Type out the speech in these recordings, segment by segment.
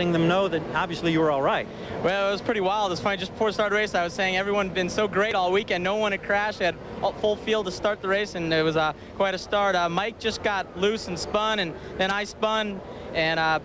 letting them know that obviously you were all right. Well, it was pretty wild. It's funny, just before the start of the race, I was saying everyone had been so great all weekend. No one had crashed. They had full field to start the race, and it was quite a start. Mike just got loose and spun, and then I spun and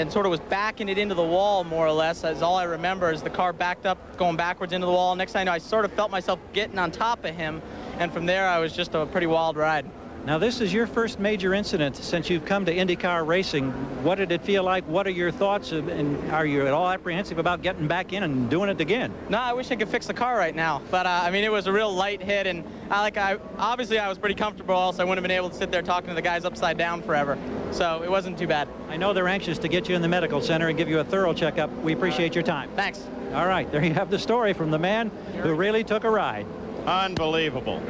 sort of was backing it into the wall, more or less. That's all I remember, is the car backed up, going backwards into the wall. Next thing I know, I sort of felt myself getting on top of him, and from there, I was just a pretty wild ride. Now, this is your first major incident since you've come to IndyCar racing. What did it feel like? What are your thoughts? And are you at all apprehensive about getting back in and doing it again? No, I wish I could fix the car right now. But, I mean, it was a real light hit. And obviously I was pretty comfortable, else I wouldn't have been able to sit there talking to the guys upside down forever. So it wasn't too bad. I know they're anxious to get you in the medical center and give you a thorough checkup. We appreciate your time. Thanks. All right, there you have the story from the man who really took a ride. Unbelievable.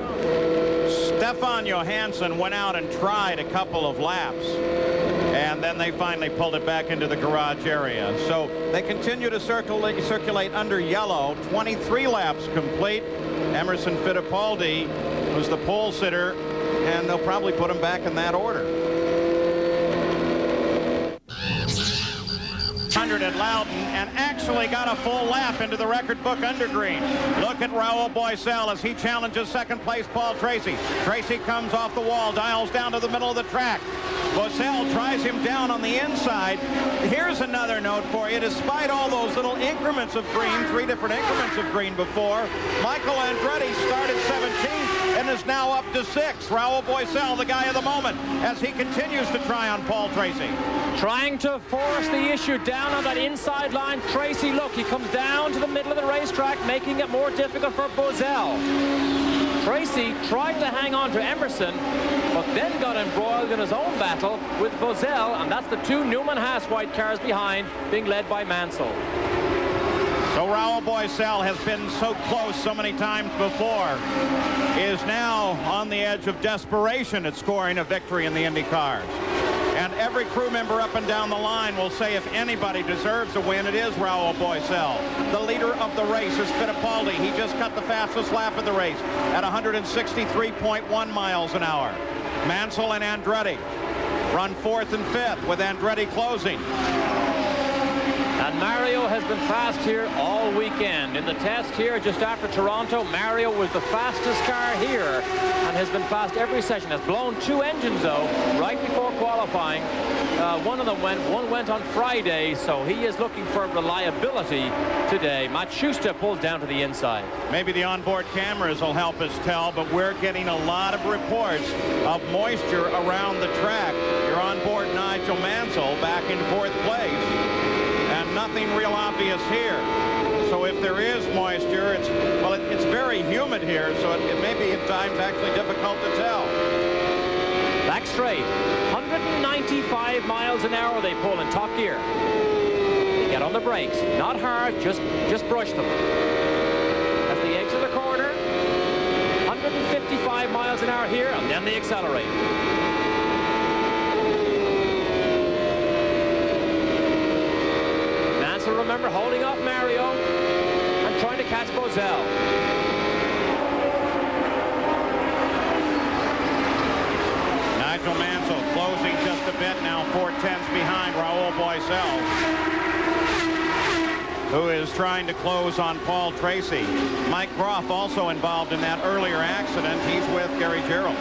Stefan Johansson went out and tried a couple of laps, and then they finally pulled it back into the garage area. So they continue to circulate under yellow. 23 laps complete. Emerson Fittipaldi was the pole sitter, and they'll probably put him back in that order. 100 at Loudon, and actually got a full lap into the record book under green. Look at Raul Boesel as he challenges second place Paul Tracy. Tracy comes off the wall, dials down to the middle of the track. Boesel tries him down on the inside. Here's another note for you. Despite all those little increments of green, 3 different increments of green before, Michael Andretti started 17th and is now up to 6th. Raul Boesel, the guy of the moment, as he continues to try on Paul Tracy. Trying to force the issue down on that inside line. Tracy, look, he comes down to the middle of the racetrack, making it more difficult for Boesel. Tracy tried to hang on to Emerson, but then got embroiled in his own battle with Boesel, and that's the 2 Newman-Haas white cars behind, being led by Mansell. So Raul Boesel has been so close so many times before, is now on the edge of desperation at scoring a victory in the Indy cars. And every crew member up and down the line will say if anybody deserves a win, it is Raul Boesel. The leader of the race is Fittipaldi. He just cut the fastest lap of the race at 163.1 miles an hour. Mansell and Andretti run 4th and 5th, with Andretti closing. And Mario has been fast here all weekend. In the test here just after Toronto, Mario was the fastest car here and has been fast every session. Has blown 2 engines, though, right before qualifying. One went on Friday, so he is looking for reliability today. Matt Schuster pulls down to the inside. Maybe the onboard cameras will help us tell, but we're getting a lot of reports of moisture around the track. You're on board Nigel Mansell back in 4th place. Nothing real obvious here. So if there is moisture, it's very humid here, so it may be at times actually difficult to tell. Back straight, 195 miles an hour they pull in top gear. They get on the brakes, not hard, just brush them. As they exit the corner, 155 miles an hour here, and then they accelerate. Remember, holding off Mario and trying to catch Boesel. Nigel Mansell closing just a bit now, 4/10 behind Raul Boesel, who is trying to close on Paul Tracy. Mike Groff also involved in that earlier accident. He's with Gary Gerould.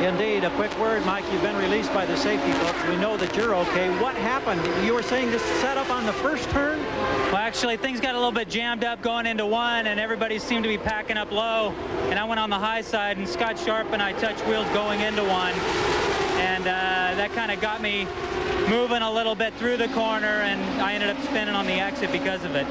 Indeed. A quick word, Mike. You've been released by the safety books. We know that you're okay. What happened? You were saying this set up on the first turn? Well, actually, things got a little bit jammed up going into 1, and everybody seemed to be packing up low. And I went on the high side, and Scott Sharp and I touched wheels going into 1. And that kind of got me moving a little bit through the corner, and I ended up spinning on the exit because of it.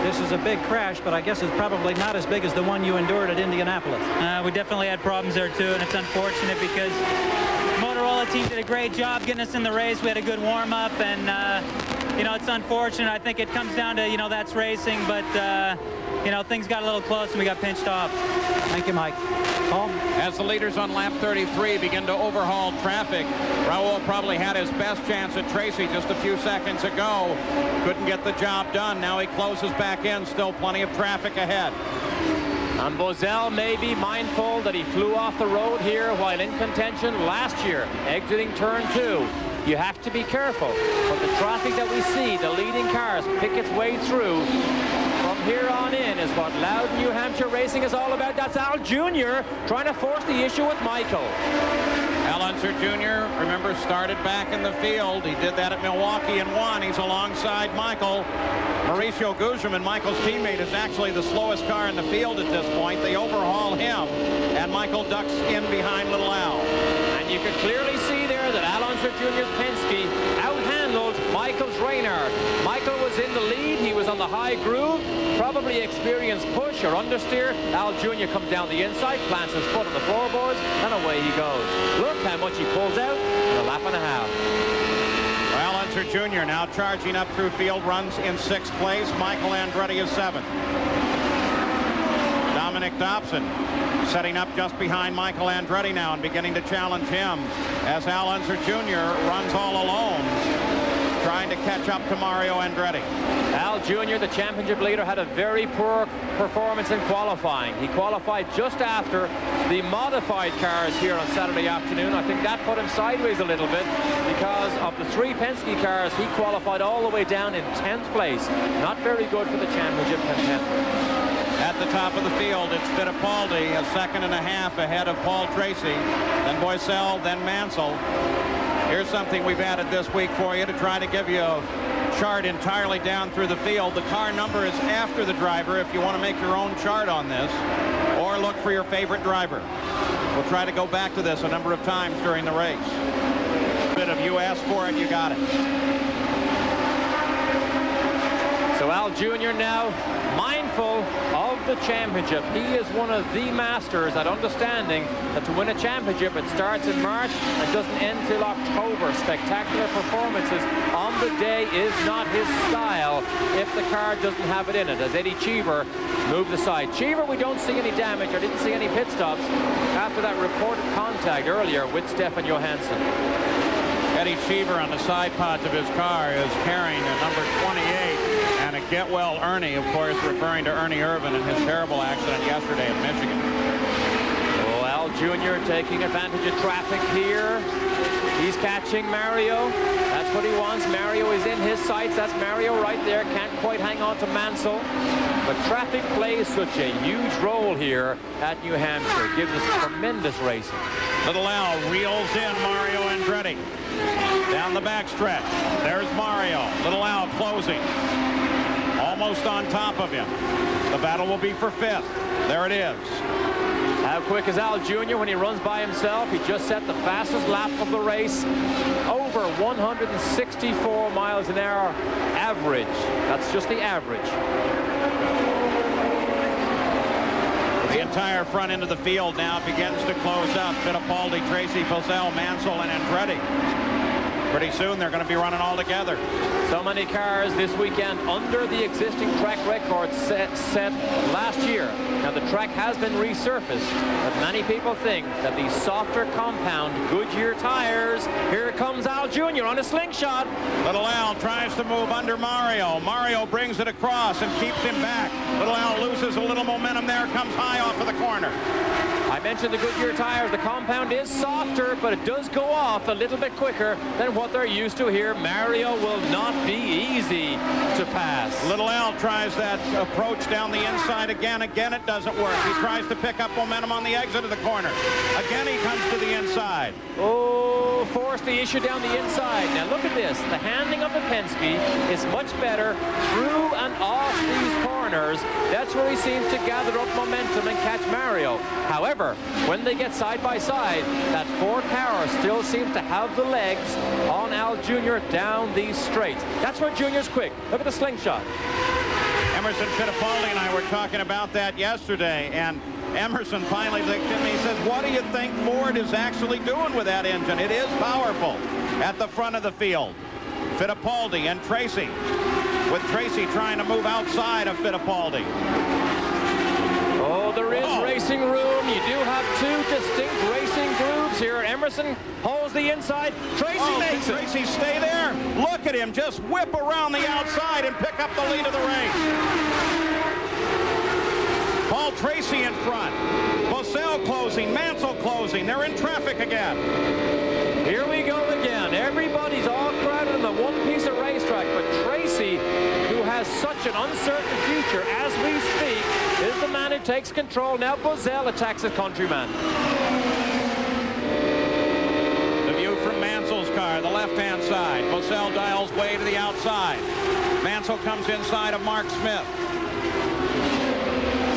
This is a big crash, but I guess it's probably not as big as the one you endured at Indianapolis. We definitely had problems there, too, and it's unfortunate because the Motorola team did a great job getting us in the race. We had a good warm-up, and, you know, it's unfortunate. I think it comes down to, you know, that's racing, but, you know, things got a little close, and we got pinched off. Thank you, Mike. Paul? As the leaders on lap 33 begin to overhaul traffic, Raul probably had his best chance at Tracy just a few seconds ago. Couldn't get the job done. Now he closes back in. Still plenty of traffic ahead. And Boesel may be mindful that he flew off the road here while in contention last year, exiting turn 2. You have to be careful. But the traffic that we see, the leading car cars pick its way through. From here on in is what Loudon, New Hampshire racing is all about. That's Al Jr. trying to force the issue with Michael. Al Unser Jr., remember, started back in the field. He did that at Milwaukee and won. He's alongside Michael. Mauricio Gugelmin, Michael's teammate, is actually the slowest car in the field at this point. They overhaul him, and Michael ducks in behind Little Al. And you can clearly see there that Al Unser Jr.'s Penske outhandled Michael's Reynard. Michael was in the lead. He was on the high groove, probably experienced push or understeer. Al Jr. comes down the inside, plants his foot on the floorboards, and away he goes. Look how much he pulls out in a lap and a half. Al Unser Jr. now charging up through field, runs in 6th place. Michael Andretti is 7th. Dominic Dobson setting up just behind Michael Andretti now and beginning to challenge him as Al Unser Jr. runs all alone, trying to catch up to Mario Andretti. Al Jr., the championship leader, had a very poor performance in qualifying. He qualified just after the modified cars here on Saturday afternoon. I think that put him sideways a little bit because of the 3 Penske cars. He qualified all the way down in 10th place. Not very good for the championship contender. At the top of the field, it's Fittipaldi, a 2.5 seconds ahead of Paul Tracy, then Boisel, then Mansell. Here's something we've added this week for you to try to give you a chart entirely down through the field. The car number is after the driver if you want to make your own chart on this, or look for your favorite driver. We'll try to go back to this a number of times during the race. If you ask for it, you got it. So Al Jr. now mindful of the championship. He is one of the masters at understanding that to win a championship, it starts in March and doesn't end till October. Spectacular performances on the day is not his style if the car doesn't have it in it. As Eddie Cheever moved aside. Cheever, we don't see any damage or didn't see any pit stops after that reported contact earlier with Stefan Johansson. Eddie Cheever on the side pods of his car is carrying a number 28. And a get well Ernie, of course, referring to Ernie Irvan and his terrible accident yesterday in Michigan. Oh, Al Jr. taking advantage of traffic here. He's catching Mario. That's what he wants. Mario is in his sights. That's Mario right there. Can't quite hang on to Mansell. But traffic plays such a huge role here at New Hampshire. Gives us tremendous racing. Little Al reels in Mario Andretti. Down the backstretch. There's Mario. Little Al closing. Almost on top of him. The battle will be for 5th. There it is. How quick is Al Jr. when he runs by himself? He just set the fastest lap of the race. Over 164 miles an hour average. That's just the average. The entire front end of the field now begins to close up. Fittipaldi, Tracy, Boisel, Mansell, and Andretti. Pretty soon they're going to be running all together. So many cars this weekend under the existing track record set last year. Now the track has been resurfaced, but many people think that the softer compound Goodyear tires. Here comes Al Jr. on a slingshot. Little Al tries to move under Mario. Mario brings it across and keeps him back. Little Al loses a little momentum there, comes high off of the corner. I mentioned the Goodyear tires. The compound is softer, but it does go off a little bit quicker than what they're used to here. Mario will not be easy to pass. Little Al tries that approach down the inside again. Again, it doesn't work. He tries to pick up momentum on the exit of the corner. Again, he comes to the inside. Oh, forced the issue down the inside. Now look at this. The handling of the Penske is much better through and off these corners. That's where he seems to gather up momentum and catch Mario. However, when they get side by side, that Ford Power still seems to have the legs on Al Jr. down these straights. That's where Junior's quick. Look at the slingshot. Emerson Fittipaldi and I were talking about that yesterday, and Emerson finally looked at me and says, what do you think Ford is actually doing with that engine? It is powerful at the front of the field. Fittipaldi and Tracy, with Tracy trying to move outside of Fittipaldi. Oh, there is racing room. You do have 2 distinct racing grooves here. Emerson holds the inside. Tracy makes it. Tracy stay there? Look at him just whip around the outside and pick up the lead of the race. Paul Tracy in front. Boisel closing. Mansell closing. They're in traffic again. Here we go again. Everybody's all crowded in the one piece of racetrack, but Tracy, who such an uncertain future as we speak, is the man who takes control. Now Buzzell attacks his countryman. The view from Mansell's car, the left-hand side. Buzzell dials way to the outside. Mansell comes inside of Mark Smith.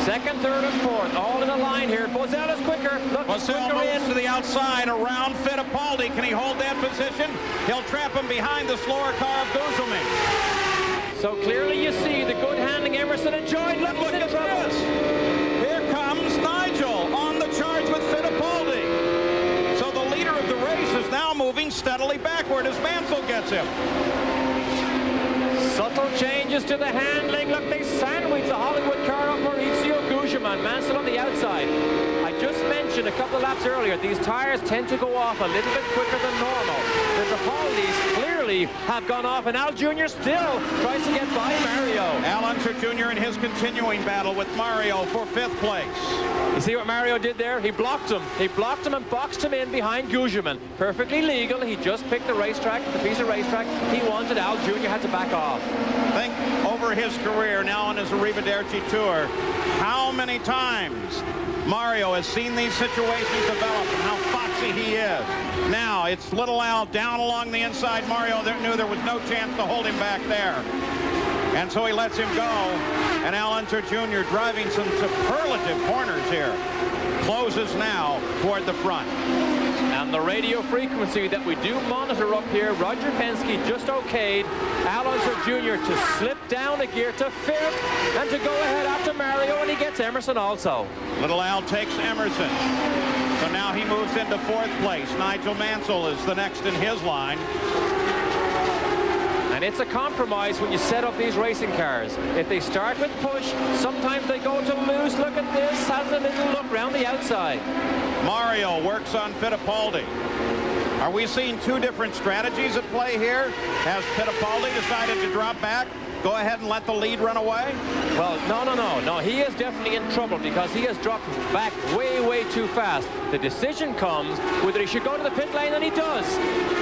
Second, third, and fourth, all in a line here. Buzzell is quicker. Look, Buzzell moves to the outside around Fittipaldi. Can he hold that position? He'll trap him behind the slower car of Gugelmin. So clearly you see the good handling Emerson enjoyed. Look at this. Here comes Nigel on the charge with Fittipaldi. So the leader of the race is now moving steadily backward as Mansell gets him. Subtle changes to the handling. Look, they sandwich the Hollywood car of Maurizio Gugelmin. Mansell on the outside. I just mentioned a couple of laps earlier, these tires tend to go off a little bit quicker than normal. The Fittipaldis clearly have gone off, and Al Jr. still tries to get by Mario. Al Unser Jr. in his continuing battle with Mario for 5th place. You see what Mario did there? He blocked him. He blocked him and boxed him in behind Gugelmin. Perfectly legal. He just picked the racetrack, the piece of racetrack he wanted. Al Jr. had to back off. Think over his career now on his Arrivederci Tour, how many times Mario has seen these situations develop and how foxy he is. Now it's little Al down along the inside. Mario knew there was no chance to hold him back there. And so he lets him go. And Al Unser Jr. driving some superlative corners here. Closes now toward the front. And the radio frequency that we do monitor up here, Roger Penske just okayed Al Unser Jr. to slip down a gear to 5th and to go ahead after Mario, and he gets Emerson also. Little Al takes Emerson. So now he moves into 4th place. Nigel Mansell is the next in his line. And it's a compromise when you set up these racing cars. If they start with push, sometimes they go to loose. Look at this, has a little look round the outside. Mario works on Fittipaldi. Are we seeing two different strategies at play here? Has Fittipaldi decided to drop back? Go ahead and let the lead run away? Well, no. He is definitely in trouble because he has dropped back way too fast. The decision comes whether he should go to the pit lane, and he does.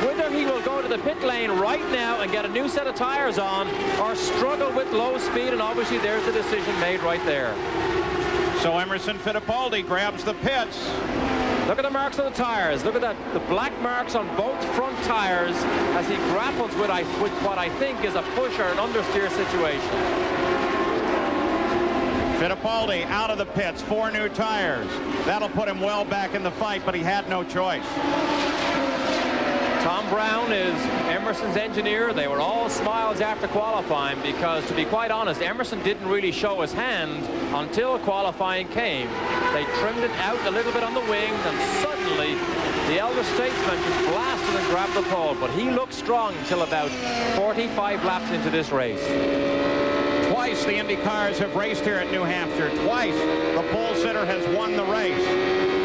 Whether he will go to the pit lane right now and get a new set of tires on or struggle with low speed, and obviously there's the decision made right there. So Emerson Fittipaldi grabs the pits. Look at the marks on the tires. Look at that, the black marks on both front tires as he grapples with what I think is a push or an understeer situation. Fittipaldi out of the pits, 4 new tires. That'll put him well back in the fight, but he had no choice. Tom Brown is Emerson's engineer. They were all smiles after qualifying because, to be quite honest, Emerson didn't really show his hand until qualifying came. They trimmed it out a little bit on the wings, and suddenly the elder statesman just blasted and grabbed the pole. But he looked strong until about 45 laps into this race. Twice the Indy cars have raced here at New Hampshire. Twice the pole sitter has won the race.